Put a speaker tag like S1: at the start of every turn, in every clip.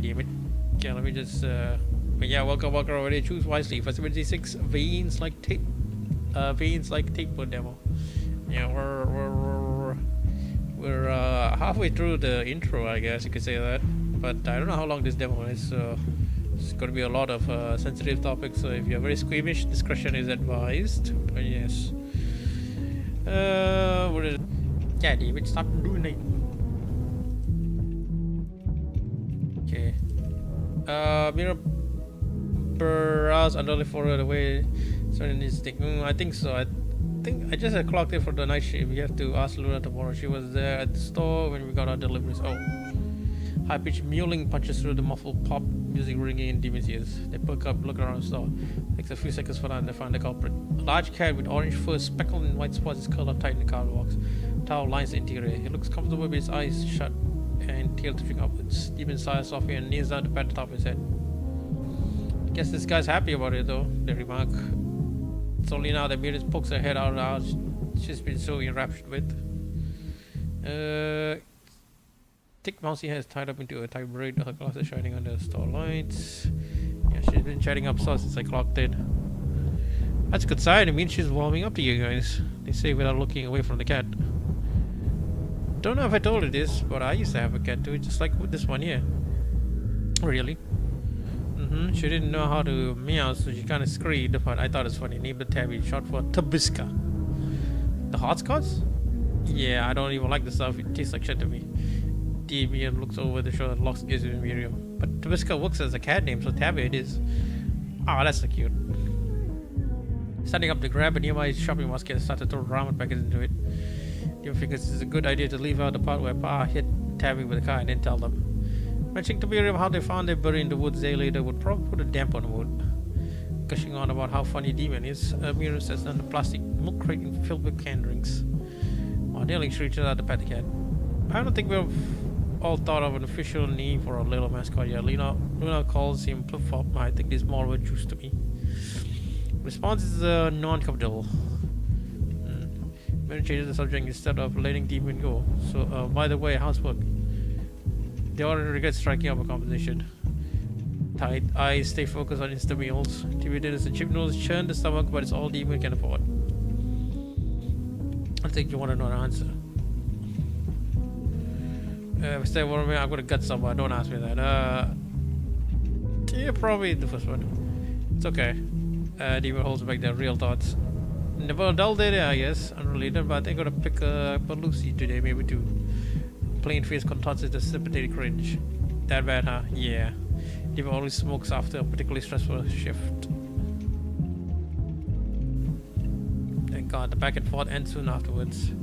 S1: damn it. Okay, let me just but yeah, welcome already. Choose wisely. For 76 veins like tape. Veins like tape for demo. Yeah, we're halfway through the intro, I guess you could say that. But I don't know how long this demo is, so it's going to be a lot of sensitive topics. So if you're very squeamish, discretion is advised. But yes. What is it? Yeah, David, stop doing it. Okay. Mirror browse underly forward away. Certain this thing. I think so. I think I just had clocked it for the night shift. We have to ask Luna tomorrow. She was there at the store when we got our deliveries. Oh. High-pitched mewling punches through the muffled pop music ringing in Demon's ears. They perk up, look around the store. Takes a few seconds for them to find the culprit. A large cat with orange fur speckled in white spots is curled up tight in the car walks. Towel lines the interior. He looks comfortable with his eyes shut and tail tipping upwards. Demon sighs softly and kneels down to pat the top of his head. Guess this guy's happy about it though, they remark. It's only now that Miriam pokes her head out of the house she's been so enraptured with. Thick mousy hair is tied up into a tight braid, her glasses shining under the store lights. Yeah, she's been chatting up sauce since I clocked in. That's a good sign, it means she's warming up to you guys, they say without looking away from the cat. Don't know if I told you this, but I used to have a cat too, just like with this one here. Really? She didn't know how to meow, so she kind of screamed, but I thought it was funny. Named the tabby, short for Tabisca. The hotcotch? Yeah, I don't even like the stuff, it tastes like shit to me. Damien looks over the shoulder and locks eyes with Miriam. But Tabisca works as a cat name, so Tabby it is. Oh, that's so cute. Standing up to grab a nearby shopping basket and start to throw ramen packets into it. Jim figures it's a good idea to leave out the part where Pa hit Tabby with a car and then tell them. Mentioning to Miriam how they found their buried in the woods day later would probably put a damp on the mood. Gushing on about how funny Demon is, Miriam says on the plastic milk crate filled with canned drinks. While Nelly reaches out to pet the cat. I don't think we've all thought of an official name for a little mascot yet. Luna calls him Flip-Flop. I think he's more of a juice to me. Response is non-comfortable. Miriam changes the subject instead of letting Demon go. So, by the way, how's work? They already regret striking up a conversation. Tight eyes stay focused on instant meals. TV dinners and chip noodles churn the stomach, but it's all Demon can afford. I think you want to know the answer. Instead of I'm gonna gut someone, don't ask me that. Yeah, probably the first one. It's okay. Demon holds back their real thoughts. Never a dull day there, I guess. Unrelated, but I think I'm gonna pick up a Lucy today, maybe two. Plain face contorts into sympathetic cringe. That bad, huh? Yeah. Demon always smokes after a particularly stressful shift. Thank God, the back and forth ends soon afterwards.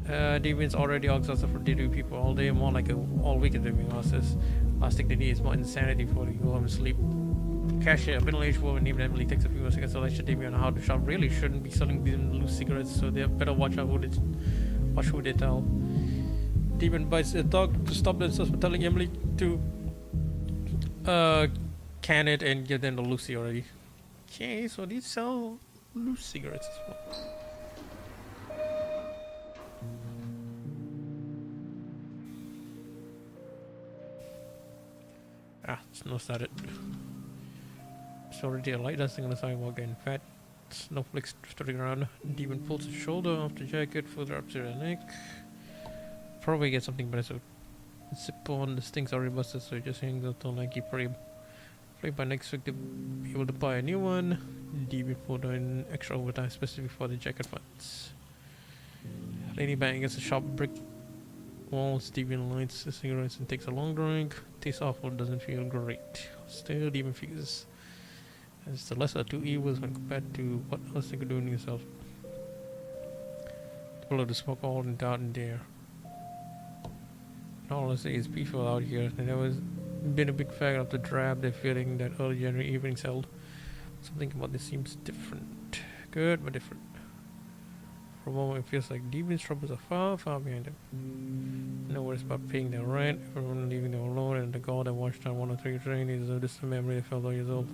S1: Demon's already exhausted from dealing with people all day, more like all weekend living houses. Last thing they need is more insanity before they go home and sleep. Cashier, a middle-aged woman named Emily, takes a few more seconds to lecture Damien on how the shop really shouldn't be selling them loose cigarettes, so they better watch out who they tell. Demon bites a dog to stop themselves from telling Emily to can it and give them the Lucy already. Okay, so they sell loose cigarettes as well. Snow started. It's already a light dusting on the sidewalk and fat snowflakes drifting around. Demon pulls his shoulder off the jacket further up to the neck. Probably get something better, so zip on the stings already busted, so it just hangs out till Nike frame. Afraid by next week to be able to buy a new one. Demon pulled in extra overtime specifically for the jacket funds. Leaning back against the sharp brick wall, Demon lights the cigarettes and takes a long drink. Tastes awful, doesn't feel great. Still, Demon figures as the lesser of two evils when compared to what else they could do in yourself. Blow the smoke all in doubt and dare. All I say is peaceful out here, and there was been a big fan of the drab they're feeling that early January evenings held. Something about this seems different. Good, but different. For a moment it feels like Demon's troubles are far, far behind him. No worries about paying their rent, everyone leaving them alone, and the god that watched on 103 train is a distant memory that felt 12 years old.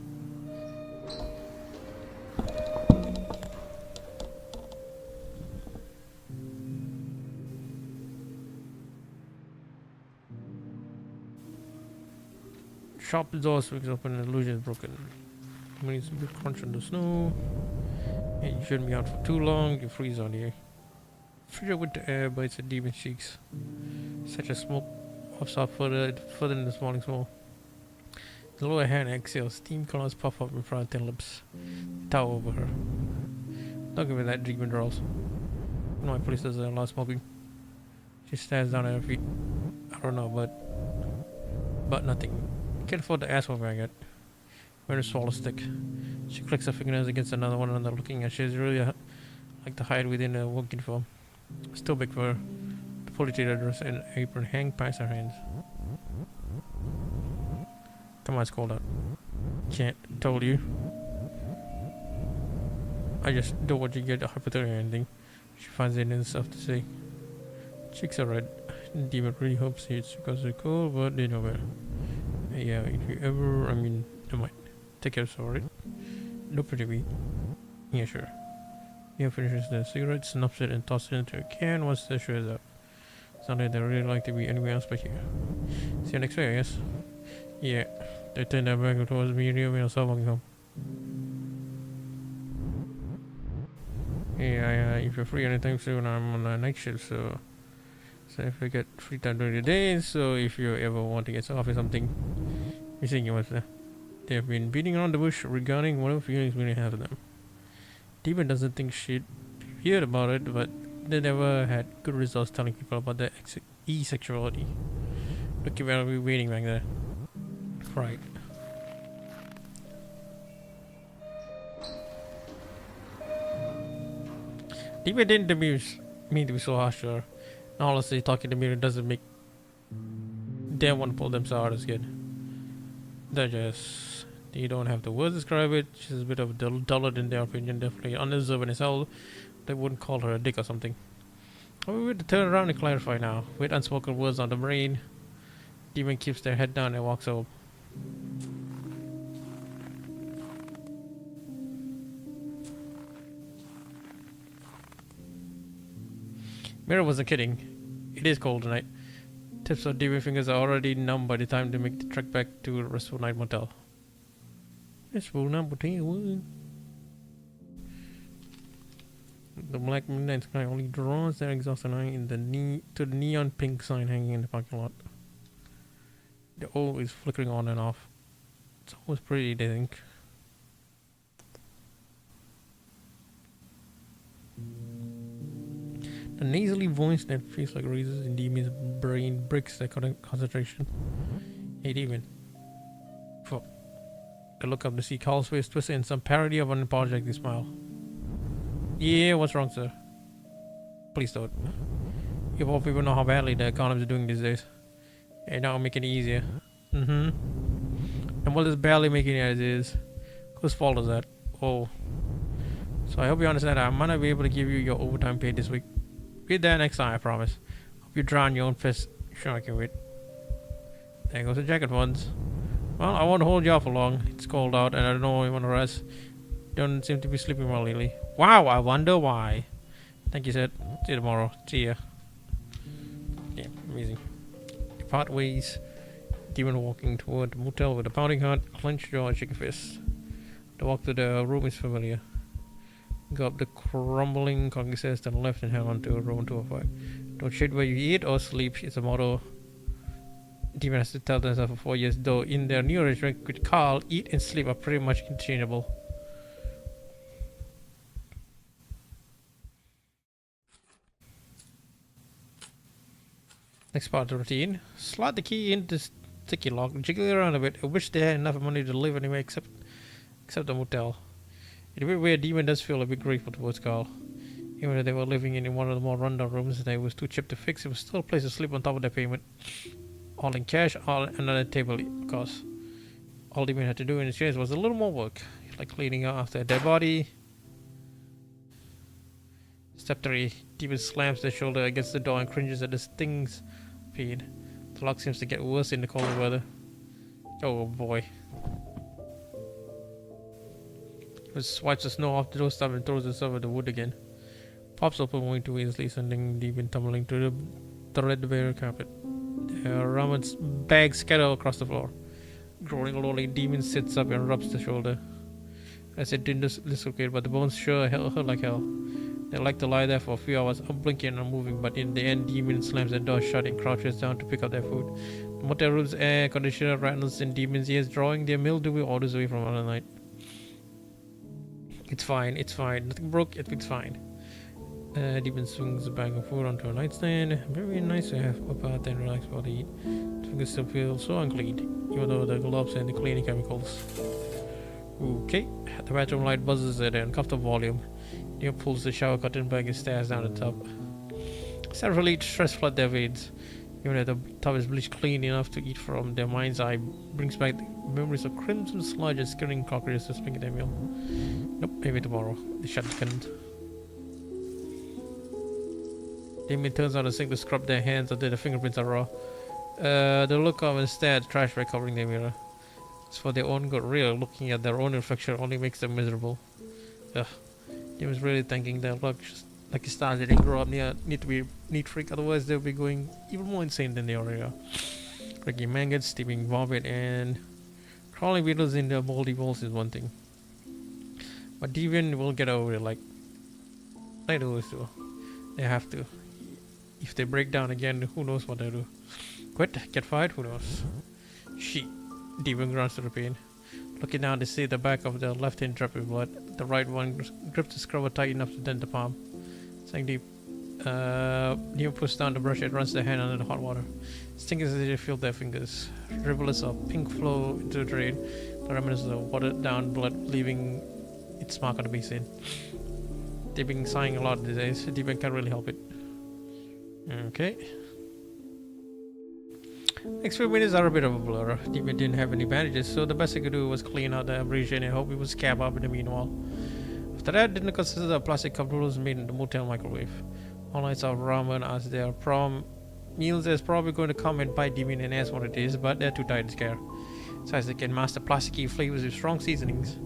S1: Shop door swings open and illusion is broken. Means a big crunch on the snow. And you shouldn't be out for too long, you freeze on here. Freezer with the air bites the demon cheeks. Such a smoke puffs up further in the morning smoke. The lower hand exhales, steam colors puff up in front of thin lips. Tower over her. Don't give me that demon draws. My police does a lot of smoking. She stares down at her feet. I don't know, but nothing. Can't afford the ass whooping I get. Where to swallow stick. She clicks her fingernails against another one, looking at she's really like to hide within a working form. Still big for her. The ponytail dress and apron hang past her hands. Come on, it's cold out. Can't. Told you. I just don't want you to get hypothermia or anything. She finds it in herself to say. Cheeks are red. Demon really hopes it's because they're cold, but they know better. Yeah, if you ever, never mind. Take care, sorry. No pretty me. Yeah, sure. He finishes the cigarette, snuffs it, and tosses it into a can once the show is up. Sounds like they really like to be anywhere else but here. See you next week, I guess. Yeah. They turned their back towards me and I saw walking home. Yeah, if you're free anytime soon, I'm on a night shift, so if I get free time during the day, so if you ever want to get off or something, you think you must. They've been beating around the bush regarding whatever feelings we may have of them. Demon doesn't think she'd heard about it, but they never had good results telling people about their e-sexuality. Look, I'll be waiting back there. Right. Demon didn't mean to be so harsh to her. And honestly, talking to me doesn't make them want to pull themselves out as good. They're just... You don't have the words to describe it. She's a bit of a dullard in their opinion. Definitely undeserving as hell. They wouldn't call her a dick or something. We have to turn around and clarify now. With unspoken words on the brain, Demon keeps their head down and walks over. Mira wasn't kidding. It is cold tonight. Tips of Demon fingers are already numb by the time they make the trek back to a restful night motel. Restful night motel. The black midnight sky only draws their exhausted eye to the neon pink sign hanging in the parking lot. The O is flickering on and off. It's always pretty, they think. The nasally voice that feels like razors in Demon's brain breaks their concentration. Hey Demon. Fuck. I look up to see Carl's face twisted in some parody of an apologetic smile. Yeah, what's wrong, sir? Please don't. You all people know how badly the economy is doing these days. And now I'm making it easier. And what is barely making it as is? Whose fault is that? Oh. So I hope you understand that I might not be able to give you your overtime pay this week. Be there next time, I promise. Hope you drown your own fist. Sure, I can wait. There goes the jacket funds. Well, I won't hold you up for long. It's cold out and I don't know you want to rest. Don't seem to be sleeping well lately. Wow, I wonder why. Thank you, Sid. See you tomorrow. See ya. Yeah, amazing. Part ways. Demon walking toward the motel with a pounding heart, clenched jaw, and shaking fist. The walk to the room is familiar. Go up the crumbling concrete stairs to the left and head on to room 205. Don't shit where you eat or sleep. It's a motto Demon has to tell themselves for 4 years, though in their new arrangement with Carl, eat and sleep are pretty much interchangeable. Next part of the routine. Slot the key into the sticky lock, jiggle it around a bit. I wish they had enough money to live anywhere except the motel. In a weird way, Demon does feel a bit grateful towards Carl. Even though they were living in one of the more rundown rooms that was too cheap to fix, it was still a place to sleep on top of their payment. All in cash, all another table cost. All Demon had to do in exchange was a little more work, like cleaning up after a dead body. Step 3. Demon slams their shoulder against the door and cringes at the stings pain. The lock seems to get worse in the colder weather. Oh boy. He swipes the snow off the doorstep and throws himself at the wood again. Pops open moving too easily, sending Demon tumbling to the threadbare carpet. There are Ramon's bags scattered across the floor. Growling lonely, demon sits up and rubs the shoulder. As it didn't dislocate, but the bones sure hurt like hell. They like to lie there for a few hours, unblinking and unmoving, but in the end, demon slams the door shut and crouches down to pick up their food. The motel room's air conditioner rattles in demon's ears, drawing their mildewy orders away from another night. It's fine, nothing broke, it's fine. Demon swings a bag of food onto a nightstand. Very nice to have a bath and relax while they eat. Fingers still feel so unclean, even though the gloves and the cleaning chemicals. Okay, the bathroom light buzzes at an uncomfortable volume. Neo pulls the shower curtain back and stares down the tub. Severally stress flood their veins. Even if the tub is bleached clean enough to eat from, their mind's eye brings back the memories of crimson sludge and skittering cockroaches swimming at their meal. Nope, maybe tomorrow. They shut the curtain. Damien turns on the sink to scrub their hands until the fingerprints are raw. They look up and stare at the trash bag covering their mirror. It's for their own good, really. Looking at their own reflection only makes them miserable. Ugh. He was really thinking their luck, just like his stars, they didn't grow up need to be neat freak, otherwise they'll be going even more insane than they already are. Cracking maggots, steaming vomit, and crawling beetles in the moldy walls is one thing. But Deviant will get over it, like they always do. They have to. If they break down again, who knows what they'll do. Quit, get fired, who knows. Shit. Deviant grunts to the pain. Looking down, they see the back of the left hand drip with blood. The right one grips the scrubber tight enough to dent the palm. Saying deep. Neo pushes down the brush and runs the hand under the hot water. Stingers as they feel their fingers. Rivulets of pink flow into the drain. The remnants of watered down blood leaving its mark on the basin. They've been sighing a lot these days. Deepan can't really help it. Okay. Next few minutes are a bit of a blur. Deepan didn't have any bandages, so the best he could do was clean out the abrasion and hope it would scab up in the meanwhile. After that, didn't consider the plastic cup noodles made in the motel microwave. All nights of ramen as their meals is probably going to come and bite Deepan and ask what it is, but they're too tired to scare. Besides, they can master plasticky flavors with strong seasonings.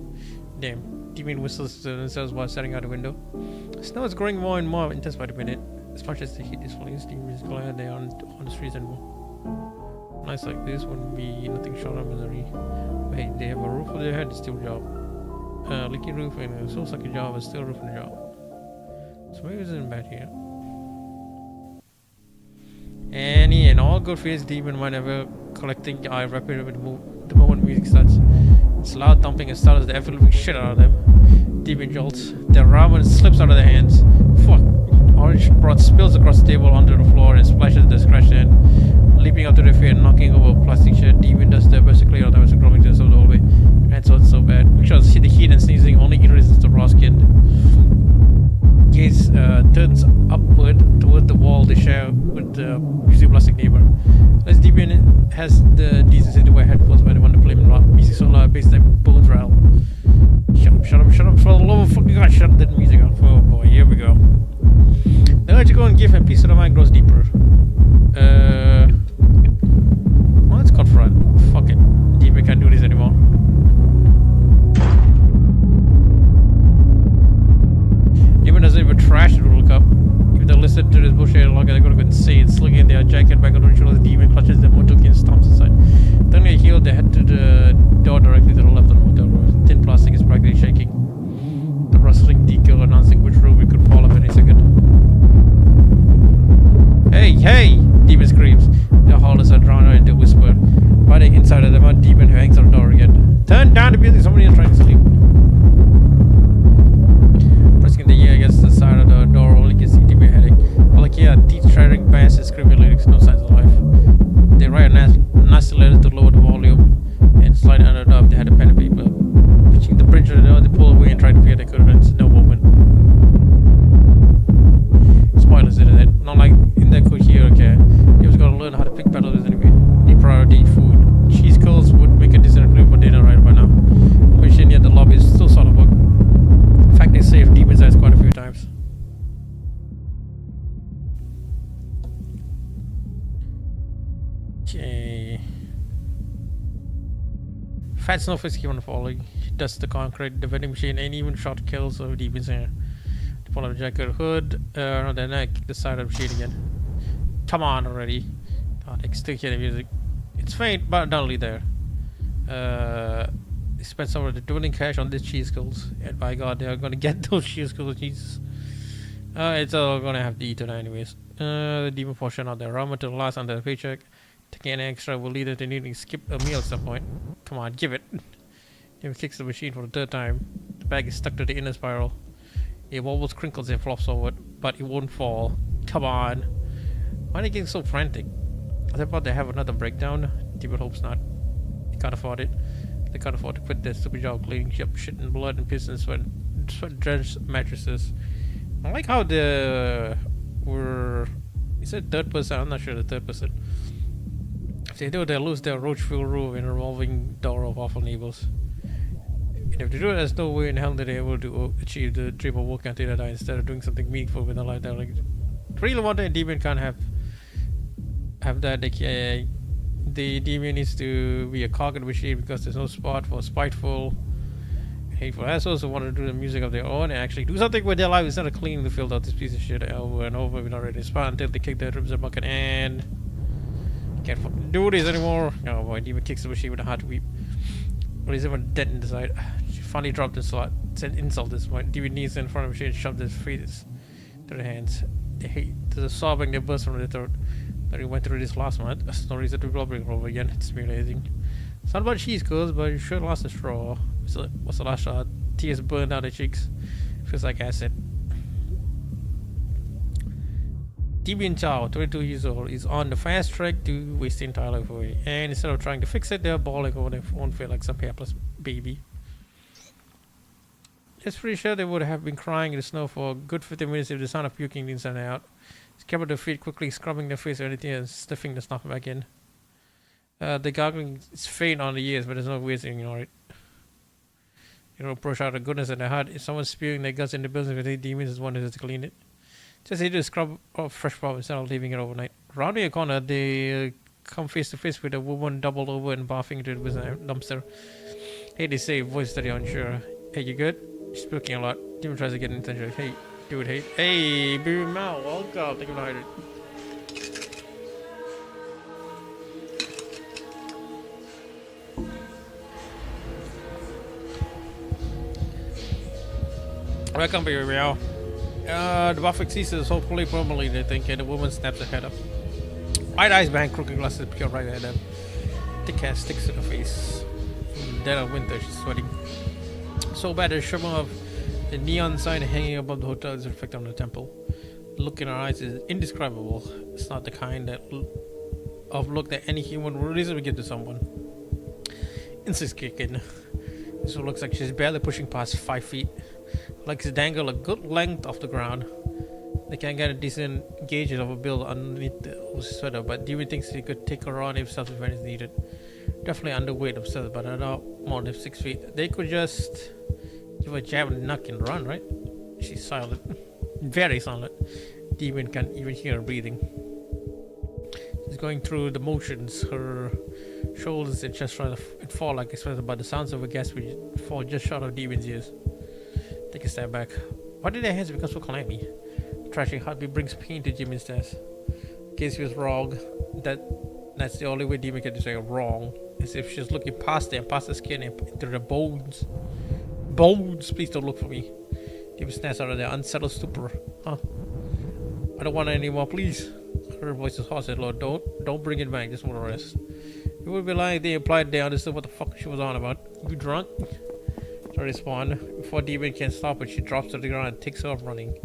S1: Damn, Deepan whistles to themselves while staring out the window. The snow is growing more and more intense by the minute. As much as the heat is falling, Deepan is glad they aren't on the streets anymore. Nights like this wouldn't be nothing short of misery. But hey, they have a roof over their head, it's still a job. Leaky roof and a soul sucking job, but still a roof in a job. So maybe it's isn't bad here. Any and all good feels Deepan might ever collecting eye rapid with the moment music starts. It's loud thumping and startles the ever-living shit out of them. Deepan jolts. Their ramen slips out of their hands. Fuck. Orange broth spills across the table onto the floor and splashes the scratched end. Leaping up to their feet and knocking over a plastic chair, Deepan does their best to clear out the mess growing to the hallway. And so it's so bad. Because the heat and sneezing only erases the raw skin. Gaze turns upward toward the wall they share with the busy plastic neighbor. As Deepan has the decency to wear headphones when they want to play music so loud, bass like bones rattle. Shut up, for the love of fucking God, shut that music off. Oh boy, here we go. The urge to go and give him peace of the mind grows deeper. Well, let's confront. Fuck it. Deepan can't do this anymore. Deepan doesn't even trash to look up. If they listen to this bullshit longer, they're gonna go insane. Slinging their jacket back on their shoulders, Deepan clutches their motoki and stomps inside. Turning their heel, they head to the door directly to the left of the motel room. Thin plastic is practically shaking. The rustling decal announcing which room we could fall off any second. Hey! Deepan screams. Their hollers are drowned out into a whisper. By the inside of them, Deepan hangs on the door again. Turn down the music, somebody is trying to sleep. Pressing the ear against the side of the door, only can see Deepan headache. Like teeth-shattering bass and screaming lyrics, no signs of life. They write a nasty letter to lower the volume and slide under the door. They had a pen and paper. Reaching the bridge of the door, they pull away and try to clear their curtains. No movement. Spoilers, isn't it? Not like in that could here, okay. He was gonna learn how to pick battles anyway. New priority, food. Cheese curls would make a decent clue for dinner right by now. Machine yet the lobby is still sort of booked. In fact, they saved Deepan's eyes quite a few times. Okay. Fat snowflakes keep on falling. He dusts the concrete, the vending machine, and even shot kills of Deepan's hair. They pull out the jacket hood around their neck, the side of the machine again. Come on already. God, I can still hear the music. It's faint, but not only there. They spent some of the dwindling cash on these cheese skulls, and by God, they are gonna get those cheese skulls. Jesus. It's all gonna have to eat it anyways. The demon portion of the ramen to the last under the paycheck. Taking any extra will lead to needing to skip a meal at some point. Come on, give it. Demon kicks the machine for the third time. The bag is stuck to the inner spiral. It wobbles, crinkles, and flops forward, but it won't fall. Come on. Why are they getting so frantic? I thought they have another breakdown. Demon hopes not. They can't afford it. They can't afford to quit their stupid job cleaning up shit and blood and piss and sweat-drenched mattresses. I like how he said third person, I'm not sure the third person. If they do, they'll lose their roach-filled room in a revolving door of awful neighbors. And if they do it, there's no way in hell that they're able to achieve the dream of working until they die instead of doing something meaningful with their life. They're like, really want a demon can't have that. The demon needs to be a cog in the machine because there's no spot for spiteful, hateful assholes who want to do the music of their own and actually do something with their life instead of cleaning the field out this piece of shit over and over without ready to spot until they kick their ribs and bucket and can't fucking do this anymore. Oh boy, demon kicks the machine with a heart to weep. But he's even dead inside. She finally dropped the slot. Said insult this point. Demon knees in front of the machine and shoved his feet to their hands. They hate the sobbing they burst from their throat. That he went through this last month. That's no reason to be blubbering over again. It's humiliating. It's not about cheese curls, but you sure lost a straw. What's the last straw? Tears burned down their cheeks. Feels like acid. Debian Chow, 22 years old, is on the fast track to waste the entire life away. And instead of trying to fix it, they're bawling over their own feel like some hapless baby. Just pretty sure they would have been crying in the snow for a good 50 minutes if the sound of puking inside and out. Scabbard their feet, quickly scrubbing their face or anything and sniffing the snuff back in. The gargling is faint on the ears, but there's no way to ignore it. You know, approach out of goodness in their heart. If someone's spewing their guts in the building with 8 demons, is one to clean it. Just need to scrub off fresh pop instead of leaving it overnight. Rounding a corner, they come face to face with a woman doubled over and barfing into the dumpster. Hey, they say, voice steady unsure. Hey, you good? She's puking a lot. Demon tries to get attention. Hey. Dude, hey, baby Mao, welcome. Thank you for hiding. Welcome, baby Mao. The buffet ceases hopefully permanently, they think, and the woman snaps her head up. Wide eyes behind crooked glasses peer right at them. Thick hair sticks to her face. In the dead of winter, she's sweating. So bad, the shimmer of the neon sign hanging above the hotel is reflected on the temple. The look in her eyes is indescribable. It's not the kind of look that any human would reasonably give to someone. Instincts kick in. This one looks like she's barely pushing past 5 feet. Legs dangle a good length off the ground. They can't get a decent gauge of a build underneath the sweater, but Dewey thinks he could take her on if self-defense is needed. Definitely underweight themselves, but not more than 6 feet. They could just give a jab and knock and run, right? She's silent. Very silent. Demon can't even hear her breathing. She's going through the motions. Her shoulders and chest try to fall like expected, but the sounds of a gasp will fall just short of Demon's ears. Take a step back. Why did their hands become so clammy? Trashing heartbeat brings pain to Jimmy's chest. In case he was wrong, that's the only way Demon can say wrong. As if she's looking past them, past the skin and into the bones. Bones! Please don't look for me. Demon snaps out of their unsettled stupor. Huh? I don't want it anymore, please. Her voice is hoarse and low. Don't bring it back, just want to rest. You would be lying if they implied they understood what the fuck she was on about. You drunk? To respond, before Demon can stop it, she drops to the ground and takes off running.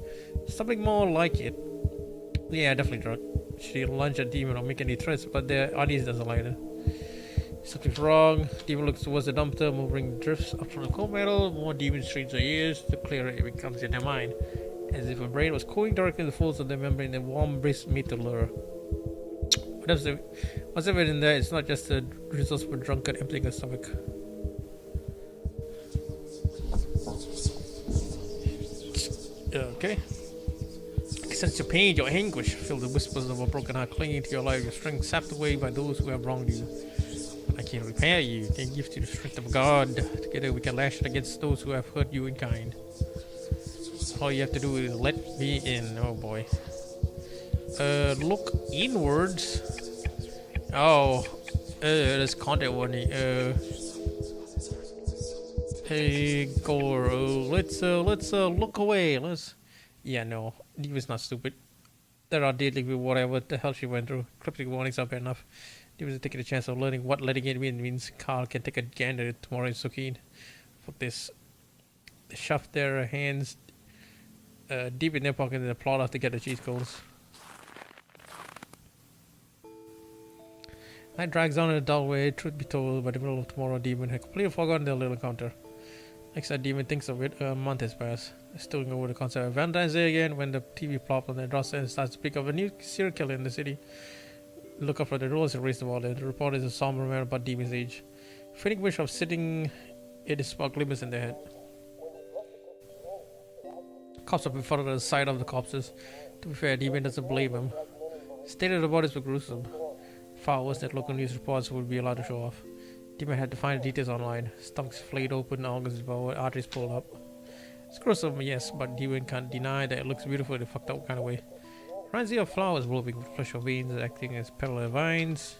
S1: Something more like it. Yeah, definitely drunk. She lunged at Demon or make any threats, but the audience doesn't like it. Something's wrong. Demon looks towards the dumpster, moving drifts up from the cold metal. More Demon strains her ears, the clearer it becomes in their mind. As if her brain was cooling directly in the folds of their membrane, the warm breeze meet the lure. Whatever in there, it's not just the results of a drunkard emptying her stomach. Okay. I sense your pain, your anguish. Feel the whispers of a broken heart clinging to your life, your strength sapped away by those who have wronged you. I can repair you, can give you the strength of God. Together we can lash it against those who have hurt you in kind. All you have to do is let me in. Oh boy. Look inwards. Oh, There's content warning. Hey, Gore, let's look away. Yeah, no, he was not stupid. They're not dealing with whatever the hell she went through. Cryptic warnings are bad enough. He was taking a chance of learning what letting it in means. Carl can take a gander tomorrow in Sukin. For this, they shoved their hands deep in their pocket and they plot out to get the cheat codes. Night drags on in a dull way. Truth be told, by the middle of tomorrow, Demon had completely forgotten their little encounter. Next time Demon thinks of it, a month has passed. Still going over the concept of Valentine's Day again when the TV plopped on their doorstep and starts to speak of a new serial killer in the city. Look up for the rules and raise the wallet. The report is a somber man about Demon's age. Feeling wish of sitting in his spark glimmers in their head. Cops up in front of the side of the corpses. To be fair, Demon doesn't blame him. Stated the bodies were gruesome. Far worse than local news reports would be allowed to show off. Demon had to find the details online. Stomachs flayed open, organs devoured, arteries pulled up. It's gruesome, yes, but Demon can't deny that it looks beautiful in a fucked up kind of way. Reminds me of flowers blooming with flesh or veins acting as petal vines.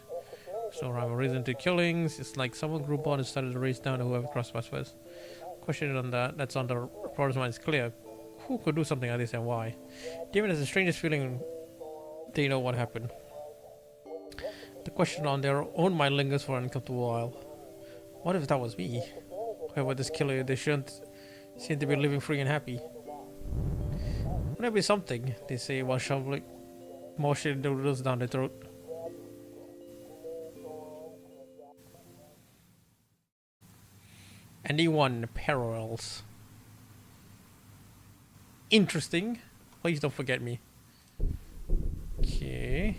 S1: There's no rhyme or reason to killings. It's like someone grew bored and started to race down to whoever crossed paths first. Question on that's on the reporter's mind is clear. Who could do something like this and why? Demon has the strangest feeling they know what happened. The question on their own mind lingers for an uncomfortable while. What if that was me? Whoever this killer, they shouldn't seem to be living free and happy. Wouldn't that be something? They say while shoveling more shit noodles down their throat. Anyone parallels? Interesting. Please don't forget me. Okay.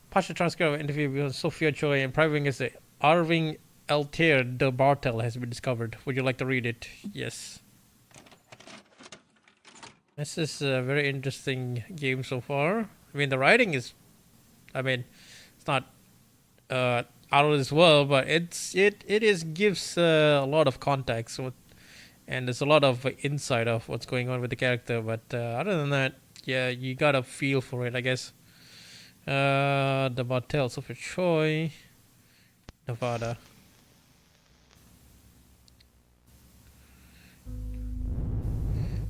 S1: Partial transcript of interview with Sophia Choi and private witness Arving Altair de Bartel has been discovered. Would you like to read it? Yes. This is a very interesting game so far. I mean, the writing is, it's not out of this world, but it gives a lot of context and there's a lot of insight of what's going on with the character. But other than that, yeah, you got a feel for it, I guess. The Bartel, Sophia Choi, Nevada.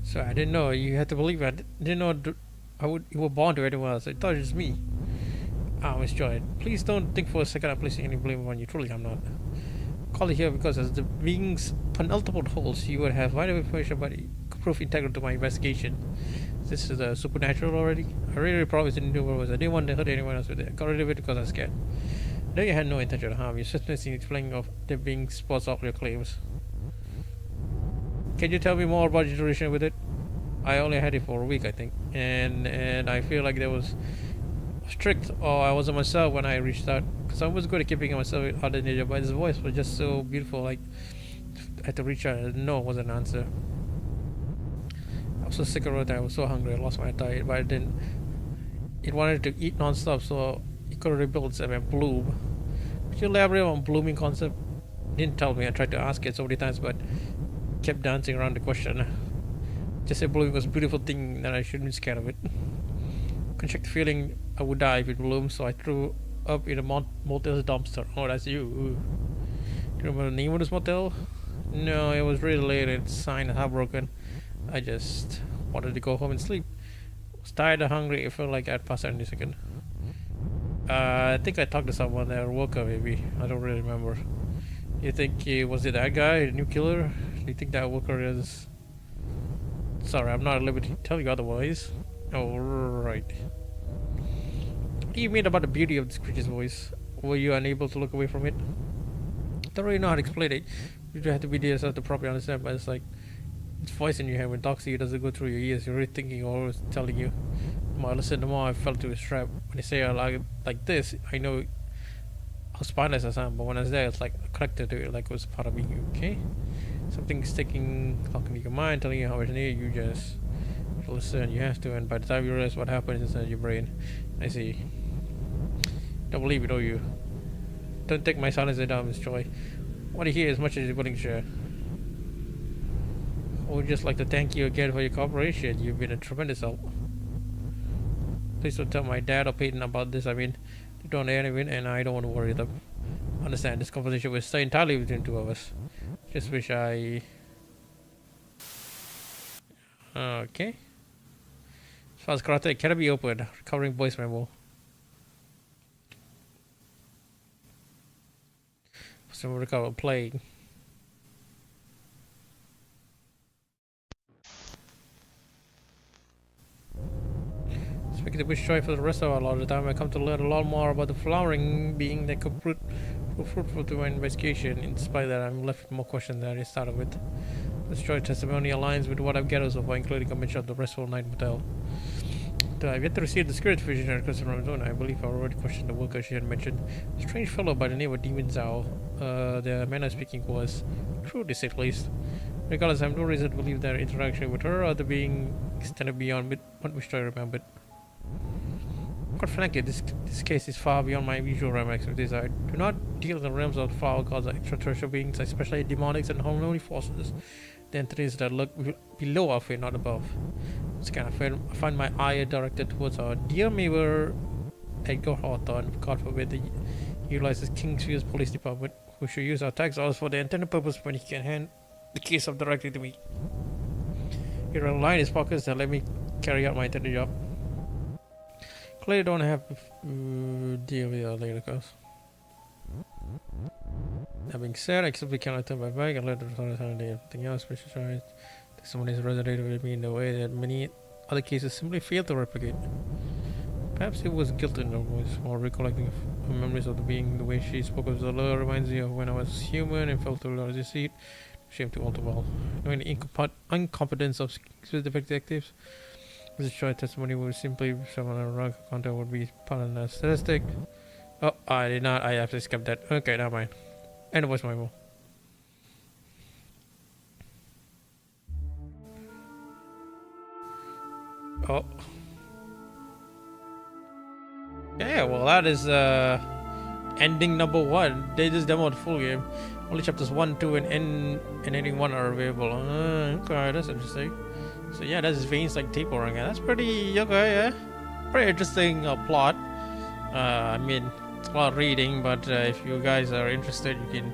S1: So I didn't know. You had to believe it. I didn't know you were born to anyone else. I thought it was me. Miss Joy, please don't think for a second I'm placing any blame on you. Truly, I'm not. Call it here because as the being's penultimate holes, you would have vital information about proof integral to my investigation. This is supernatural already. I really promised didn't do what it was. I didn't want to hurt anyone else with it. I got rid of it because I was scared. I know you had no intention of harm. You're just missing explaining of the being spots off your claims. Can you tell me more about your duration with it? I only had it for a week, I think, and I feel like there was strict, or I wasn't myself when I reached out, because I was good at keeping myself out of nature, but his voice was just so beautiful. Like I had to reach out, and no wasn't an answer. I was so sick of it. I was so hungry. I lost my appetite, but I didn't. It wanted to eat non-stop, so it could rebuild itself and bloom. Could you elaborate on blooming concept? It didn't tell me. I tried to ask it so many times, but kept dancing around the question. Just said blooming was a beautiful thing that I shouldn't be scared of it. Couldn't shake the feeling I would die if it bloomed, so I threw up in a motel's dumpster. Oh, that's you. Ooh. Do you remember the name of this motel? No, it was really late and signed and heartbroken. I just wanted to go home and sleep. I was tired and hungry. It felt like I'd pass out any second. I think I talked to someone there, worker maybe. I don't really remember. You think was it that guy, the new killer? Do you think that worker is... Sorry, I'm not at liberty to tell you otherwise. Oh, right. What do you mean about the beauty of this creature's voice? Were you unable to look away from it? I don't really know how to explain it. You have to be there to properly understand, but it's like it's voice in your head when it talks to you. It doesn't go through your ears. You're really thinking or telling you. The more I listen, the more I fell to his trap. When they say I like this, I know how spineless I sound, but when I was there, it's like connected to it, like it was part of me. Okay? Something's sticking, talking to your mind, telling you how it's near you. Just listen, you have to, and by the time you realize what happens inside your brain, I see. Don't believe it, do you? Don't take my silence as down, Miss Joy. Want to hear as much as you're willing to share. I would just like to thank you again for your cooperation. You've been a tremendous help. Please don't tell my dad or Peyton about this. I mean, don't anyway, and I don't want to worry them. Understand this conversation will stay entirely between two of us. Just wish I. Okay. As far as karate cannot be opened. Recovering voice memo. Some recover playing. Speaking of which, try for the rest of our lot of the time, I come to learn a lot more about the flowering being that could prove fruitful to my investigation. In spite of that, I'm left with more questions than I started with. This joy testimony aligns with what I've gathered so far, including a mention of the restful night motel. Though I've yet to receive the spirit vision her cousin Ramazona, I believe I already questioned the worker she had mentioned. A strange fellow by the name of Demon Zhao. The manner of speaking was true, to say the least. Regardless, I have no reason to believe that interaction with her or the being extended beyond what which I remembered. Quite frankly, this case is far beyond my usual realm of expertise. I do not deal in the realms of flower gods or extraterrestrial beings, especially demonics and unholy forces. The entities that lurk below our feet, not above. It's kind of I find my eye directed towards our dear neighbor Edgar Hawthorne. God forbid he utilizes Kingsville's police department, who should use our tax dollars for the intended purpose when he can hand the case up directly to me. He will line his pockets and let me carry out my intended job. Clearly don't have to deal with that later, cause. That being said, I simply cannot turn my back and let the result of everything else, which is right. Someone has resonated with me in a way that many other cases simply fail to replicate. Perhaps it was guilt in her voice, or recollecting of memories of the being. The way she spoke of Zola reminds me of when I was human and felt to lose deceit. Shame to all the while. Knowing the incompetence of specific detectives, this short testimony would simply someone on a wrong content would be part of the statistic. Oh, I did not. I have to skip that. Okay, never mind. And it was my move. Oh. Yeah, well that is ending number 1. They just demoed the full game. Only chapters 1, 2 and ending 1 are available. Okay, that's interesting. So yeah, that's veins like tape around. That's pretty okay, yeah. Pretty interesting plot. I mean, it's a lot of reading, but if you guys are interested, you can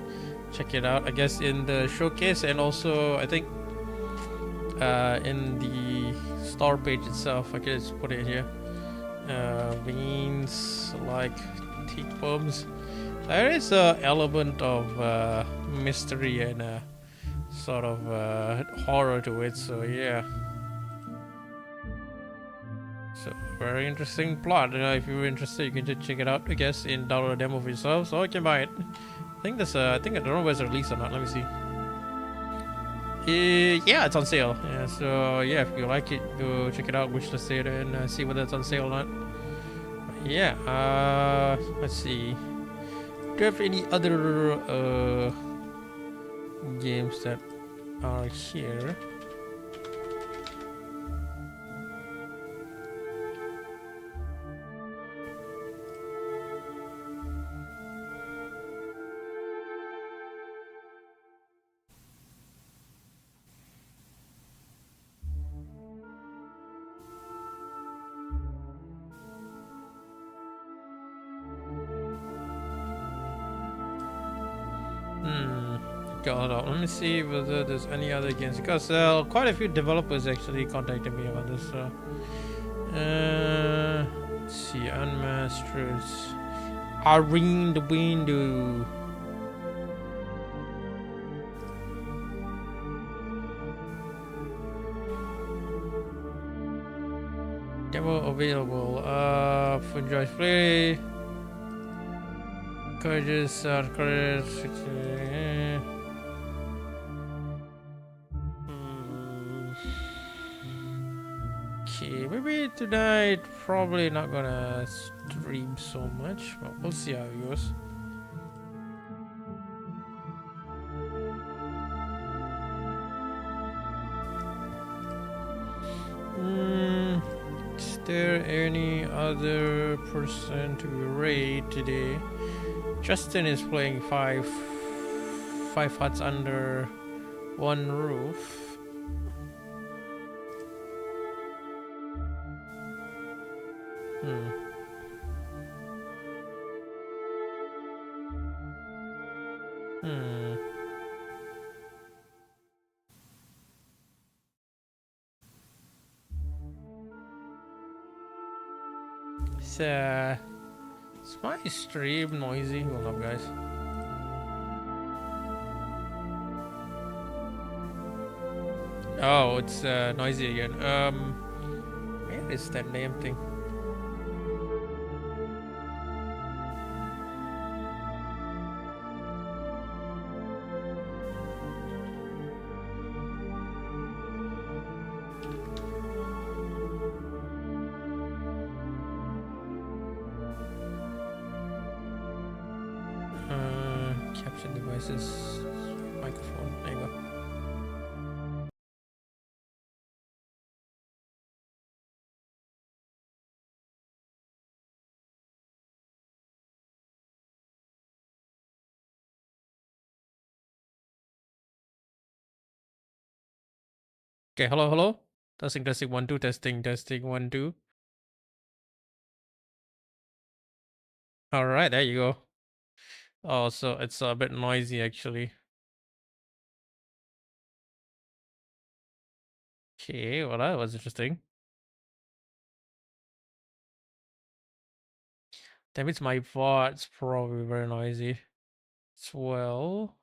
S1: check it out. I guess in the showcase and also I think in the star page itself. I can just put it here. Veins like tapeworms. There is a element of mystery and sort of horror to it. So yeah. So very interesting plot. If you're interested, you can just check it out. I guess in download a demo for yourself, or you can buy it. I think this. I think I don't know whether it's released or not. Let me see. Yeah, it's on sale. Yeah, so yeah, if you like it, go check it out. Wishlist it and see whether it's on sale or not. Yeah. Let's see. Do you have any other games that are here? Got it. Let me see whether there's any other games, because quite a few developers actually contacted me about this. So, let's see, Unmasters, Arene the Window. Demo available. Fungi Play. Courageous, Okay, maybe tonight probably not gonna stream so much, but we'll see how it goes. Is there any other person to raid today? Justin is playing five huts under one roof. Hmm. So, is my stream noisy? Hold up, guys. Oh, it's noisy again. Where is that damn thing? Caption devices, microphone. There you go. Okay, hello, hello. Testing, testing, one, two, testing, testing, one, two. All right, there you go. Oh, so it's a bit noisy actually. Okay, well, that was interesting. That means my bot's probably very noisy as well.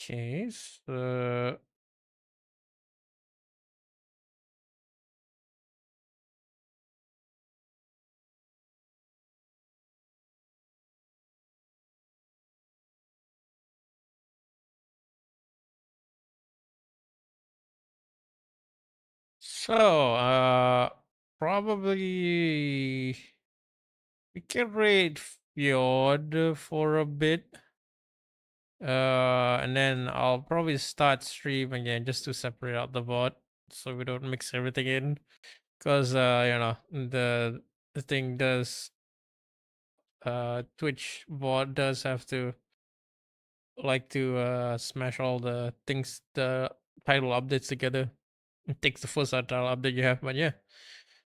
S1: Okay, probably we can raid Fjord for a bit. And then I'll probably start stream again just to separate out the bot so we don't mix everything in. Cause you know the thing does Twitch bot does have to like to smash all the things the title updates together. It takes the first title update you have, but yeah.